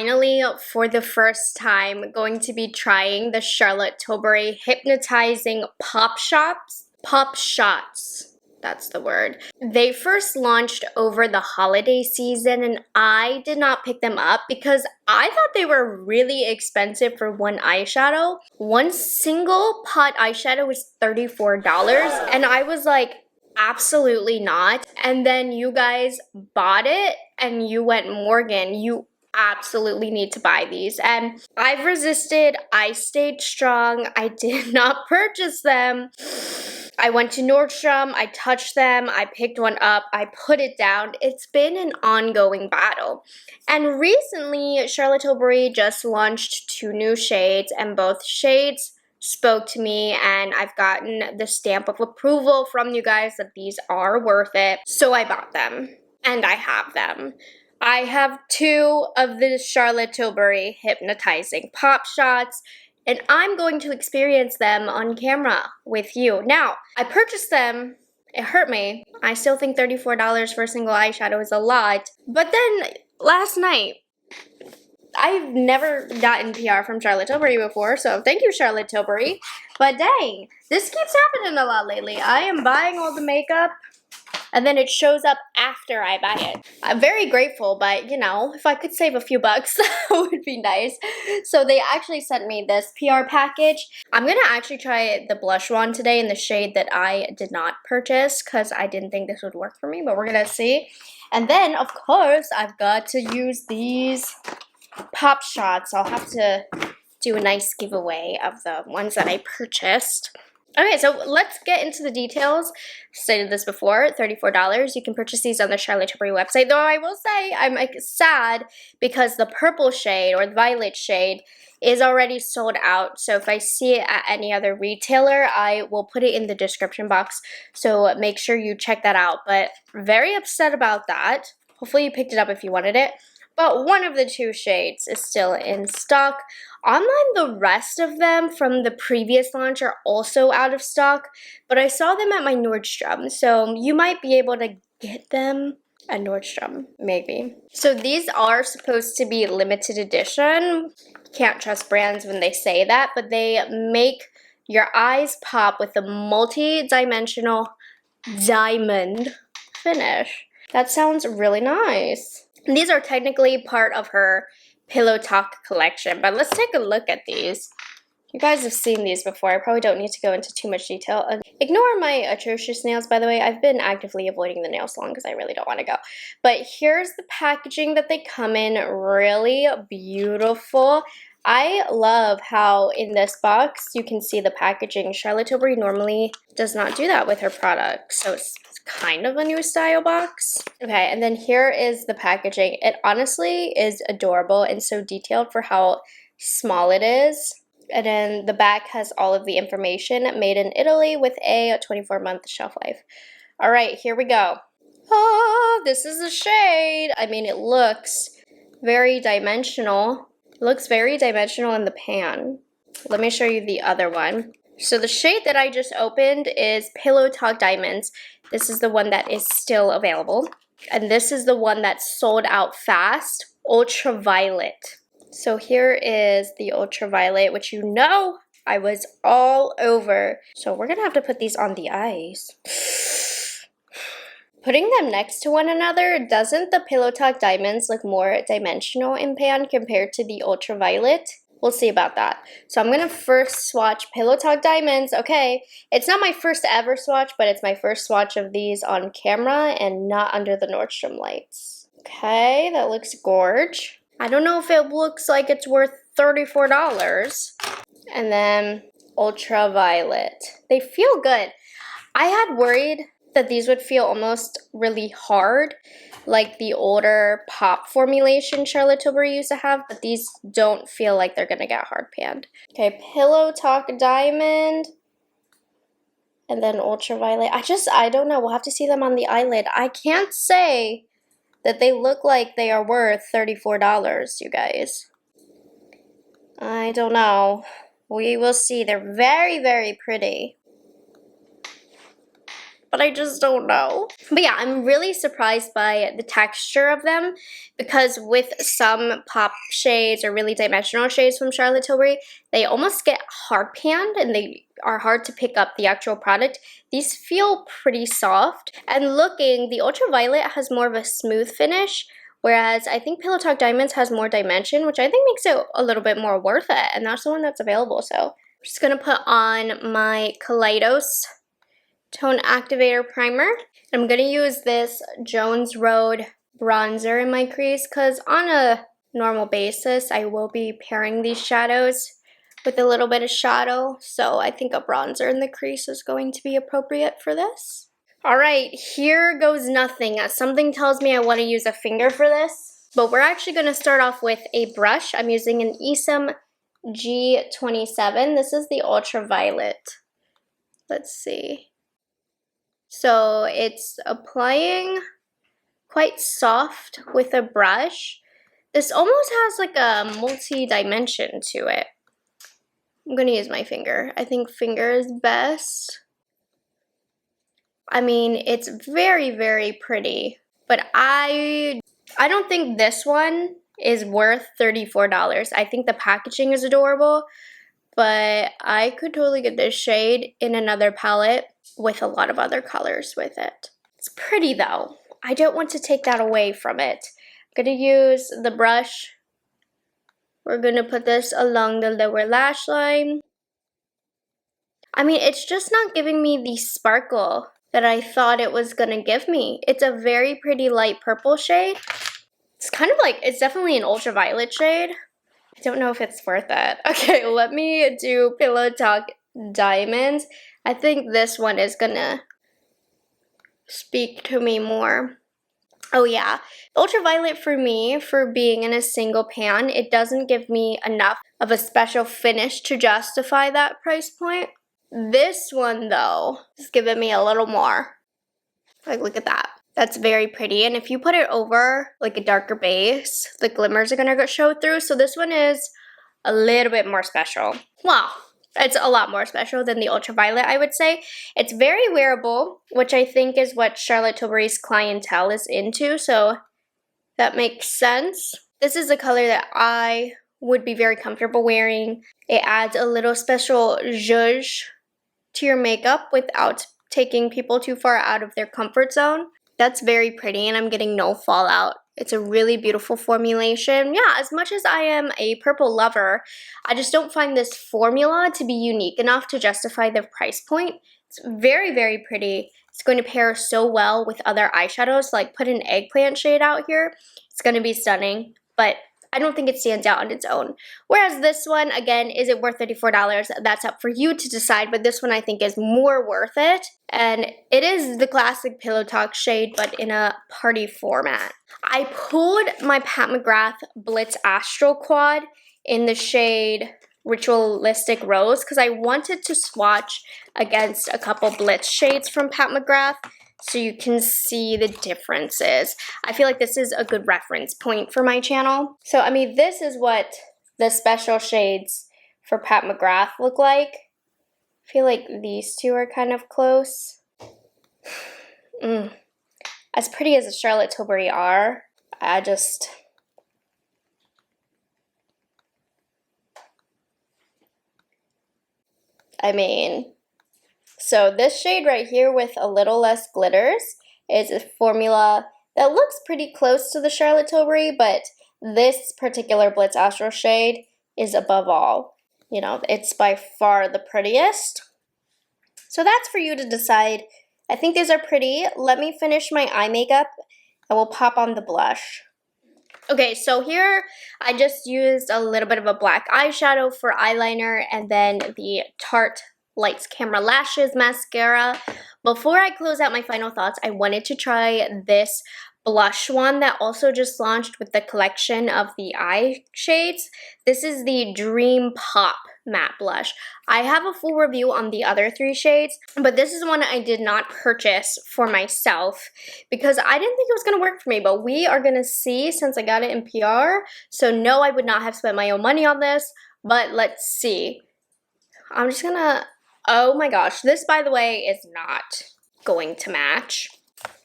finally, for the first time, going to be trying the Charlotte Tilbury Hypnotizing Pop Shots. That's the word. They first launched over the holiday season and I did not pick them up because I thought they were really expensive for one eyeshadow. One single pot eyeshadow was $34 and I was like, absolutely not. And then you guys bought it and you went, Morgan, you absolutely need to buy these. And I've resisted. I stayed strong. I did not purchase them. I went to Nordstrom, I touched them, I picked one up, I put it down. It's been an ongoing battle. And recently, Charlotte Tilbury just launched 2 new shades, and both shades spoke to me, and I've gotten the stamp of approval from you guys that these are worth it. So I bought them, and I have them. I have 2 of the Charlotte Tilbury Hypnotizing Pop Shots, and I'm going to experience them on camera with you. Now, I purchased them. It hurt me. I still think $34 for a single eyeshadow is a lot. But then, last night, I've never gotten PR from Charlotte Tilbury before, so thank you, Charlotte Tilbury. But dang, this keeps happening a lot lately. I am buying all the makeup, and then it shows up after I buy it. I'm very grateful, but you know, if I could save a few bucks, that would be nice. So they actually sent me this PR package. I'm gonna actually try the blush one today in the shade that I did not purchase because I didn't think this would work for me, but we're gonna see. And then, of course, I've got to use these pop shots. I'll have to do a nice giveaway of the ones that I purchased. Okay, so let's get into the details. Stated this before, $34. You can purchase these on the Charlotte Tilbury website. Though I will say I'm sad because the purple shade or the violet shade is already sold out. So if I see it at any other retailer, I will put it in the description box. So make sure you check that out. But very upset about that. Hopefully you picked it up if you wanted it. But one of the 2 shades is still in stock. Online, the rest of them from the previous launch are also out of stock, but I saw them at my Nordstrom, so you might be able to get them at Nordstrom, maybe. So these are supposed to be limited edition. Can't trust brands when they say that, but they make your eyes pop with a multi-dimensional diamond finish. That sounds really nice. And these are technically part of her Pillow Talk collection, but let's take a look at these. You guys have seen these before. I probably don't need to go into too much detail. Ignore my atrocious nails, by the way. I've been actively avoiding the nail salon because I really don't want to go. But here's the packaging that they come in. Really beautiful. I love how in this box you can see the packaging. Charlotte Tilbury normally does not do that with her products, so it's kind of a new style box. Okay, and then here is the packaging. It honestly is adorable and so detailed for how small it is. And then the back has all of the information. Made in Italy with a 24-month shelf life. All right, here we go. Oh, this is the shade. I mean, it looks very dimensional. It looks very dimensional in the pan. Let me show you the other one. So the shade that I just opened is Pillow Talk Diamonds. This is the one that is still available. And this is the one that's sold out fast, Ultraviolet. So here is the Ultraviolet, which you know I was all over. So we're gonna have to put these on the eyes. Putting them next to one another, doesn't the Pillow Talk Diamonds look more dimensional in pan compared to the Ultraviolet? We'll see about that. So I'm going to first swatch Pillow Talk Diamonds. Okay, it's not my first ever swatch, but it's my first swatch of these on camera and not under the Nordstrom lights. Okay, that looks gorge. I don't know if it looks like it's worth $34. And then Ultraviolet. They feel good. I had worried that these would feel almost really hard, like the older pop formulation Charlotte Tilbury used to have, but these don't feel like they're gonna get hard panned. Okay, Pillow Talk Diamond, and then Ultraviolet. I don't know, we'll have to see them on the eyelid. I can't say that they look like they are worth $34, you guys. I don't know. We will see. They're very, very pretty. but I just don't know. But yeah, I'm really surprised by the texture of them because with some pop shades or really dimensional shades from Charlotte Tilbury, they almost get hard panned and they are hard to pick up the actual product. These feel pretty soft. And looking, the ultraviolet has more of a smooth finish, whereas I think Pillow Talk Diamonds has more dimension, which I think makes it a little bit more worth it. And that's the one that's available. So I'm just going to put on my Kaleidos Tone Activator Primer. I'm going to use this Jones Road bronzer in my crease because on a normal basis, I will be pairing these shadows with a little bit of shadow. So I think a bronzer in the crease is going to be appropriate for this. All right, here goes nothing. Something tells me I want to use a finger for this, but we're actually going to start off with a brush. I'm using an Esom G27. This is the ultraviolet. Let's see. So it's applying quite soft with a brush. This almost has like a multi-dimension to it. I'm going to use my finger. I think finger is best. I mean, it's very, very pretty, but I don't think this one is worth $34. I think the packaging is adorable, but I could totally get this shade in another palette with a lot of other colors with it. It's pretty though. I don't want to take that away from it. I'm going to use the brush. We're going to put this along the lower lash line. I mean, it's just not giving me the sparkle that I thought it was going to give me. It's a very pretty light purple shade. It's kind of like, it's definitely an ultraviolet shade. I don't know if it's worth it. Okay, let me do Pillow Talk Diamonds. I think this one is going to speak to me more. Oh yeah, ultraviolet for me, for being in a single pan, it doesn't give me enough of a special finish to justify that price point. This one though is giving me a little more. Like, look at that. That's very pretty. And if you put it over like a darker base, the glimmers are gonna show through. So this one is a little bit more special. Wow. It's a lot more special than the ultraviolet, I would say. It's very wearable, which I think is what Charlotte Tilbury's clientele is into, so that makes sense. This is a color that I would be very comfortable wearing. It adds a little special zhuzh to your makeup without taking people too far out of their comfort zone. That's very pretty, and I'm getting no fallout. It's a really beautiful formulation. Yeah, as much as I am a purple lover, I just don't find this formula to be unique enough to justify the price point. It's very, very pretty. It's going to pair so well with other eyeshadows. Like, put an eggplant shade out here. It's going to be stunning, but I don't think it stands out on its own. Whereas this one, again, is it worth $34? That's up for you to decide, but this one I think is more worth it. And it is the classic Pillow Talk shade, but in a party format. I pulled my Pat McGrath Blitz Astral Quad in the shade Ritualistic Rose because I wanted to swatch against a couple Blitz shades from Pat McGrath so you can see the differences. I feel like this is a good reference point for my channel. So, I mean, this is what the special shades for Pat McGrath look like. I feel like these two are kind of close. As pretty as the Charlotte Tilbury are, I mean, so this shade right here with a little less glitters is a formula that looks pretty close to the Charlotte Tilbury, but this particular Blitz Astral shade is above all. You know, it's by far the prettiest. So that's for you to decide. I think these are pretty. Let me finish my eye makeup and we'll pop on the blush. Okay, so here I just used a little bit of a black eyeshadow for eyeliner and then the Tarte Lights Camera Lashes mascara. Before I close out my final thoughts, I wanted to try this blush one that also just launched with the collection of the eye shades. This is the Dream Pop matte blush. I have a full review on the other three shades, but this is one I did not purchase for myself because I didn't think it was going to work for me, but we are going to see since I got it in PR. So no, I would not have spent my own money on this, but let's see. I'm just gonna, oh my gosh, this by the way is not going to match.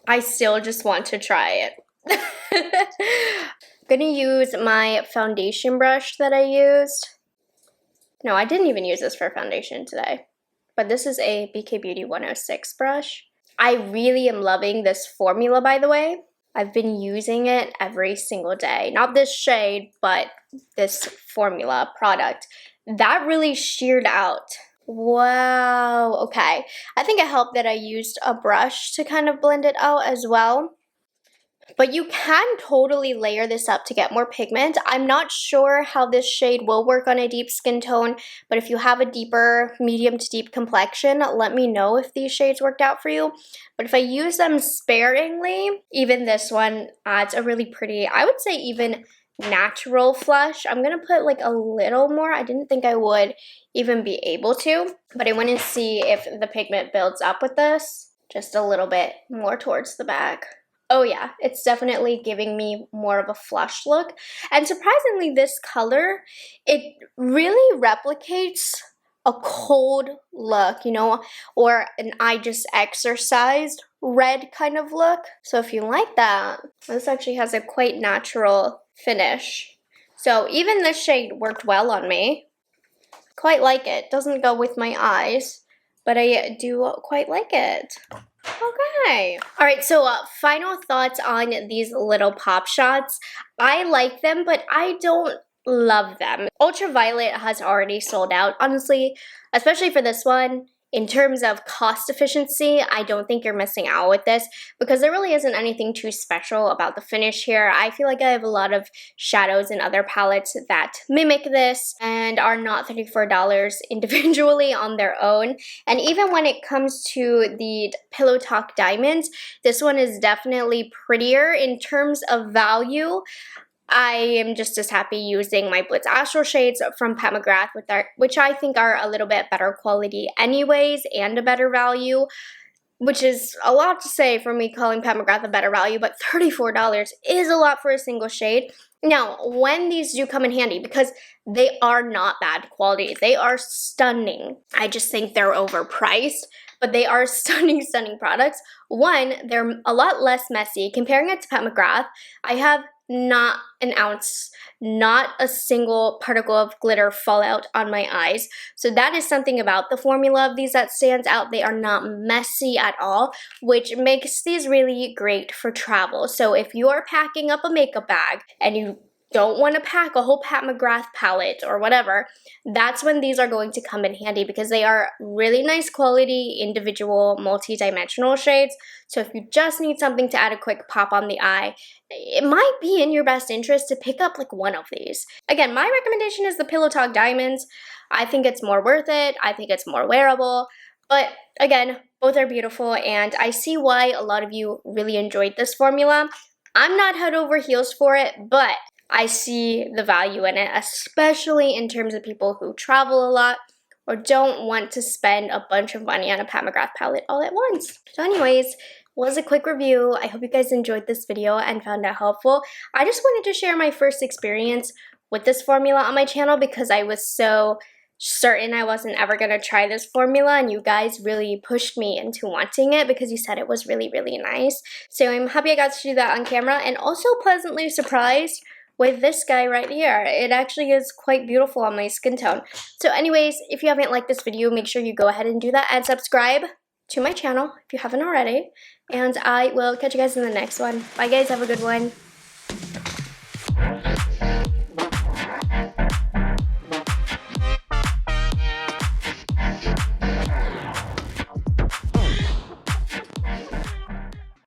I still just want to try it. I'm gonna use my foundation brush that I used. No, I didn't even use this for foundation today, but this is a BK Beauty 106 brush. I really am loving this formula, by the way. I've been using it every single day. Not this shade, but this formula product. That really sheared out. Wow, okay. I think it helped that I used a brush to kind of blend it out as well. But you can totally layer this up to get more pigment. I'm not sure how this shade will work on a deep skin tone, but if you have a deeper, medium to deep complexion, let me know if these shades worked out for you. But if I use them sparingly, even this one adds a really pretty, I would say even natural flush. I'm gonna put like a little more. I didn't think I would even be able to, but I want to see if the pigment builds up with this. Just a little bit more towards the back. Oh yeah, it's definitely giving me more of a flush look. And surprisingly, this color, it really replicates a cold look, you know, or an I just exercised red kind of look. So if you like that, this actually has a quite natural finish. So even this shade worked well on me. Quite like it. Doesn't go with my eyes, but I do quite like it. Okay. All right, so final thoughts on these little pop shots. I like them, but I don't love them. Ultraviolet has already sold out. Honestly, especially for this one, in terms of cost efficiency, I don't think you're missing out with this because there really isn't anything too special about the finish here. I feel like I have a lot of shadows and other palettes that mimic this and are not $34 individually on their own. And even when it comes to the Pillow Talk Diamonds, this one is definitely prettier in terms of value. I am just as happy using my Blitz Astral shades from Pat McGrath, which I think are a little bit better quality anyways and a better value, which is a lot to say for me calling Pat McGrath a better value, but $34 is a lot for a single shade. Now, when these do come in handy, because they are not bad quality, they are stunning. I just think they're overpriced, but they are stunning, stunning products. One, they're a lot less messy. Comparing it to Pat McGrath, I have not an ounce, not a single particle of glitter fall out on my eyes. So that is something about the formula of these that stands out. They are not messy at all, which makes these really great for travel. So if you are packing up a makeup bag and you don't want to pack a whole Pat McGrath palette or whatever, that's when these are going to come in handy because they are really nice quality, individual, multi-dimensional shades. So if you just need something to add a quick pop on the eye, it might be in your best interest to pick up like one of these. Again, my recommendation is the Pillow Talk Diamonds. I think it's more worth it. I think it's more wearable. But again, both are beautiful and I see why a lot of you really enjoyed this formula. I'm not head over heels for it, but I see the value in it, especially in terms of people who travel a lot or don't want to spend a bunch of money on a Pat McGrath palette all at once. So anyways, was a quick review. I hope you guys enjoyed this video and found it helpful. I just wanted to share my first experience with this formula on my channel because I was so certain I wasn't ever going to try this formula and you guys really pushed me into wanting it because you said it was really, really nice. So I'm happy I got to do that on camera and also pleasantly surprised with this guy right here. It actually is quite beautiful on my skin tone. So anyways, if you haven't liked this video, make sure you go ahead and do that and subscribe to my channel if you haven't already. And I will catch you guys in the next one. Bye guys, have a good one.